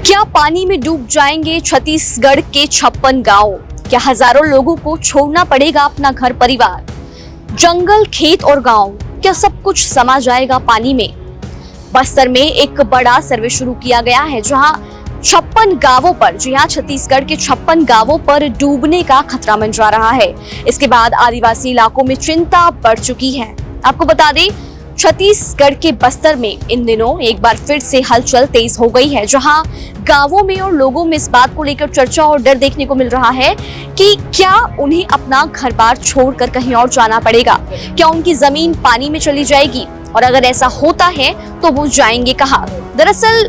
क्या पानी में डूब जाएंगे छत्तीसगढ़ के 56 गांव? क्या हजारों लोगों को छोड़ना पड़ेगा अपना घर परिवार? जंगल, खेत और गांव, क्या सब कुछ समा जाएगा पानी में? बस्तर में एक बड़ा सर्वे शुरू किया गया है जहां 56 गांवों पर, जी हां, छत्तीसगढ़ के 56 गांवों पर डूबने का खतरा मंडरा रहा है। इसके बाद आदिवासी इलाकों में चिंता बढ़ चुकी है। आपको बता दें, छत्तीसगढ़ के बस्तर में इन दिनों एक बार फिर से हलचल तेज हो गई है, जहां गांवों में और लोगों में इस बात को लेकर चर्चा और डर देखने को मिल रहा है कि क्या उन्हें अपना घर बार छोड़कर कहीं और जाना पड़ेगा, क्या उनकी जमीन पानी में चली जाएगी, और अगर ऐसा होता है तो वो जाएंगे कहां? दरअसल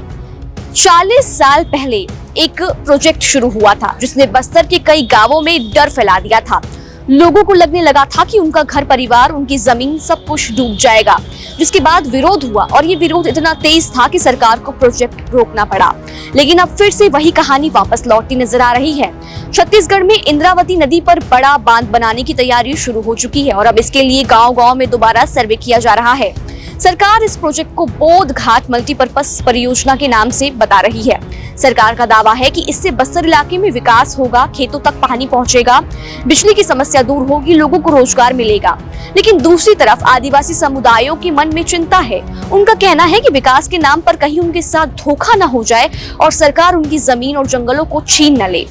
40 साल पहले एक प्रोजेक्ट शुरू हुआ था जिसने बस्तर के कई गांवों में डर फैला दिया था। लोगों को लगने लगा था कि उनका घर परिवार, उनकी जमीन, सब कुछ डूब जाएगा, जिसके बाद विरोध हुआ और ये विरोध इतना तेज था कि सरकार को प्रोजेक्ट रोकना पड़ा। लेकिन अब फिर से वही कहानी वापस लौटती नजर आ रही है। छत्तीसगढ़ में इंद्रावती नदी पर बड़ा बांध बनाने की तैयारी शुरू हो चुकी है और अब इसके लिए गांव-गांव में दोबारा सर्वे किया जा रहा है। सरकार इस प्रोजेक्ट को बोध घाट मल्टीपर्पज परियोजना के नाम से बता रही है। सरकार का दावा है कि इससे बस्तर इलाके में विकास होगा, खेतों तक पानी पहुंचेगा, बिजली की समस्या दूर होगी, लोगों को रोजगार मिलेगा। लेकिन दूसरी तरफ आदिवासी समुदायों के मन में चिंता है। उनका कहना है कि विकास के नाम पर कहीं उनके साथ धोखा न हो जाए और सरकार उनकी जमीन और जंगलों को छीन न ले।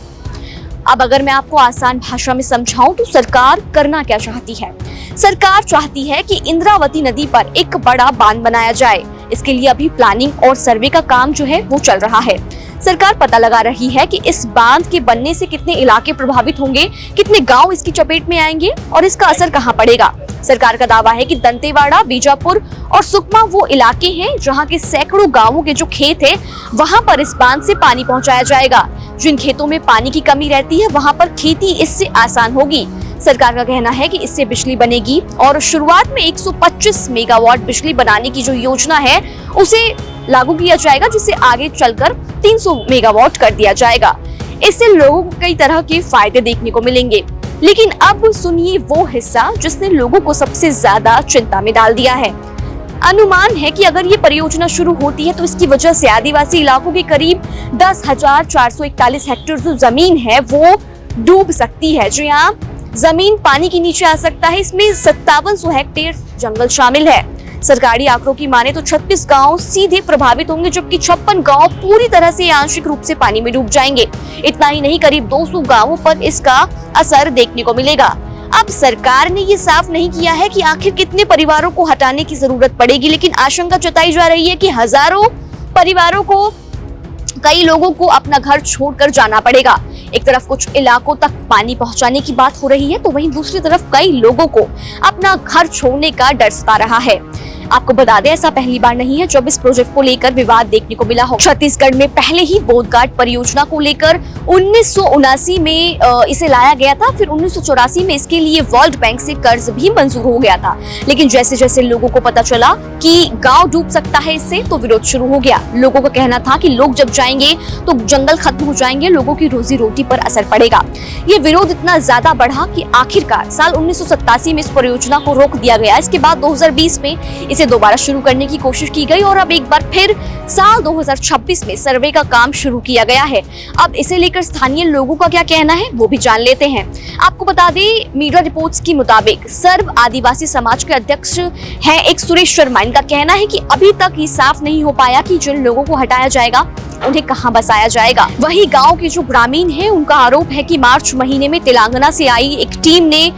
अब अगर मैं आपको आसान भाषा में समझाऊं तो सरकार करना क्या चाहती है? सरकार चाहती है कि इंद्रावती नदी पर एक बड़ा बांध बनाया जाए। इसके लिए अभी प्लानिंग और सर्वे का काम जो है वो चल रहा है। सरकार पता लगा रही है कि इस बांध के बनने से कितने इलाके प्रभावित होंगे, कितने गांव इसकी चपेट में आएंगे और इसका असर कहां पड़ेगा। सरकार का दावा है कि दंतेवाड़ा, बीजापुर और सुकमा वो इलाके हैं जहां के सैकड़ों गांवों के जो खेत है वहां पर इस बांध से पानी पहुंचाया जाएगा। जिन खेतों में पानी की कमी रहती है वहां पर खेती इससे आसान होगी। सरकार का कहना है कि इससे बिजली बनेगी और शुरुआत में 125 मेगावाट बिजली बनाने की जो योजना है उसे लागू किया जाएगा, जिसे आगे चलकर 300 मेगावाट कर दिया जाएगा। इससे लोगों को कई तरह के फायदे देखने को मिलेंगे। लेकिन अब सुनिए वो हिस्सा जिसने लोगों को सबसे ज्यादा चिंता में डाल दिया है। अनुमान है कि अगर ये परियोजना शुरू होती है तो इसकी वजह से आदिवासी इलाकों के करीब 10,441 हेक्टेयर जो जमीन है वो डूब सकती है। जो यहाँ जमीन पानी के नीचे आ सकता है, इसमें 5700 हेक्टेयर जंगल शामिल है। सरकारी आंकड़ों की माने तो 36 गांव सीधे प्रभावित होंगे, जबकि 56 गांव पूरी तरह से आंशिक रूप से पानी में डूब जाएंगे। इतना ही नहीं, करीब 200 गांवों पर इसका असर देखने को मिलेगा। अब सरकार ने ये साफ नहीं किया है कि आखिर कितने परिवारों को हटाने की जरूरत पड़ेगी, लेकिन आशंका जताई जा रही है कि हजारों परिवारों को, कई लोगों को अपना घर छोड़कर जाना पड़ेगा। एक तरफ कुछ इलाकों तक पानी पहुंचाने की बात हो रही है तो वहीं दूसरी तरफ कई लोगों को अपना घर छोड़ने का डर सता रहा है। आपको बता दें, ऐसा पहली बार नहीं है जब इस प्रोजेक्ट को लेकर विवाद देखने को मिला हो। छत्तीसगढ़ में पहले ही बोधघाट परियोजना को लेकर 1979 में इसे लाया गया था। फिर 1984 में इसके लिए वर्ल्ड बैंक से कर्ज भी मंजूर हो गया था। लेकिन जैसे जैसे लोगों को पता चला कि गांव डूब सकता है इससे, तो विरोध शुरू हो गया। लोगों का कहना था कि लोग जब जाएंगे तो जंगल खत्म हो जाएंगे, लोगों की रोजी रोटी पर असर पड़ेगा। ये विरोध इतना ज्यादा बढ़ा कि आखिरकार साल 1987 में इस परियोजना को रोक दिया गया। इसके बाद 2020 में इसे दोबारा शुरू करने की कोशिश की गई और अब एक बार फिर साल 2026 में सर्वे का काम शुरू किया गया है। अब इसे लेकर स्थानीय लोगों का क्या कहना है वो भी जान लेते हैं। आपको बता दें, मीडिया रिपोर्ट्स के मुताबिक सर्व आदिवासी समाज के अध्यक्ष हैं एक सुरेश शर्मा। इनका कहना है कि अभी तक ये साफ नहीं हो पाया कि जिन लोगों को हटाया जाएगा उन्हें कहां बसाया जाएगा। वहीं गांव के जो ग्रामीण हैं उनका आरोप है कि मार्च महीने में तेलंगाना से आई एक टीम ने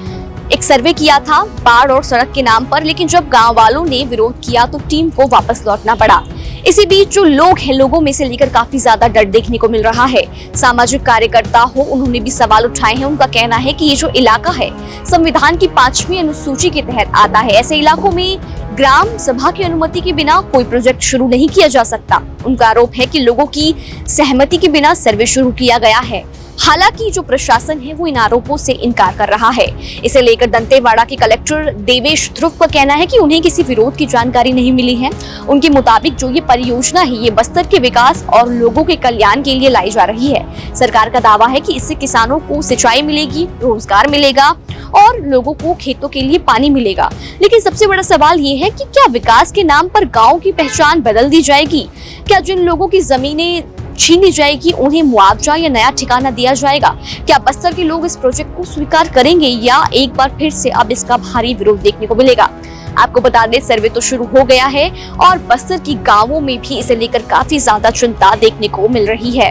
एक सर्वे किया था बाढ़ और सड़क के नाम पर, लेकिन जब गांव वालों ने विरोध किया तो टीम को वापस लौटना पड़ा। इसी बीच जो लोग हैं, लोगों में से लेकर काफी ज्यादा डर देखने को मिल रहा है। सामाजिक कार्यकर्ता हो, उन्होंने भी सवाल उठाए हैं। उनका कहना है कि ये जो इलाका है संविधान की 5वीं अनुसूची के तहत आता है। ऐसे इलाकों में ग्राम सभा की अनुमति के बिना कोई प्रोजेक्ट शुरू नहीं किया जा सकता। उनका आरोप है कि लोगों की सहमति के बिना सर्वे शुरू किया गया है। हालांकि जो प्रशासन है वो इन आरोपों से इनकार कर रहा है। इसे लेकर दंतेवाड़ा के कलेक्टर देवेश ध्रुव का कहना है कि उन्हें किसी विरोध की जानकारी नहीं मिली है। उनके मुताबिक जो ये परियोजना है ये बस्तर के विकास और लोगों के कल्याण के लिए लाई जा रही है। सरकार का दावा है कि इससे किसानों को सिंचाई मिलेगी, रोजगार मिलेगा और लोगों को खेतों के लिए पानी मिलेगा। लेकिन सबसे बड़ा सवाल ये है कि क्या विकास के नाम पर गाँव की पहचान बदल दी जाएगी? क्या जिन लोगों की जमीनें छीनी जाएगी, उन्हें मुआवजा या नया ठिकाना दिया जाएगा? क्या बस्तर के लोग इस प्रोजेक्ट को स्वीकार करेंगे या एक बार फिर से अब इसका भारी विरोध देखने को मिलेगा? आपको बता दें, सर्वे तो शुरू हो गया है और बस्तर की गांवों में भी इसे लेकर काफी ज्यादा चिंता देखने को मिल रही है।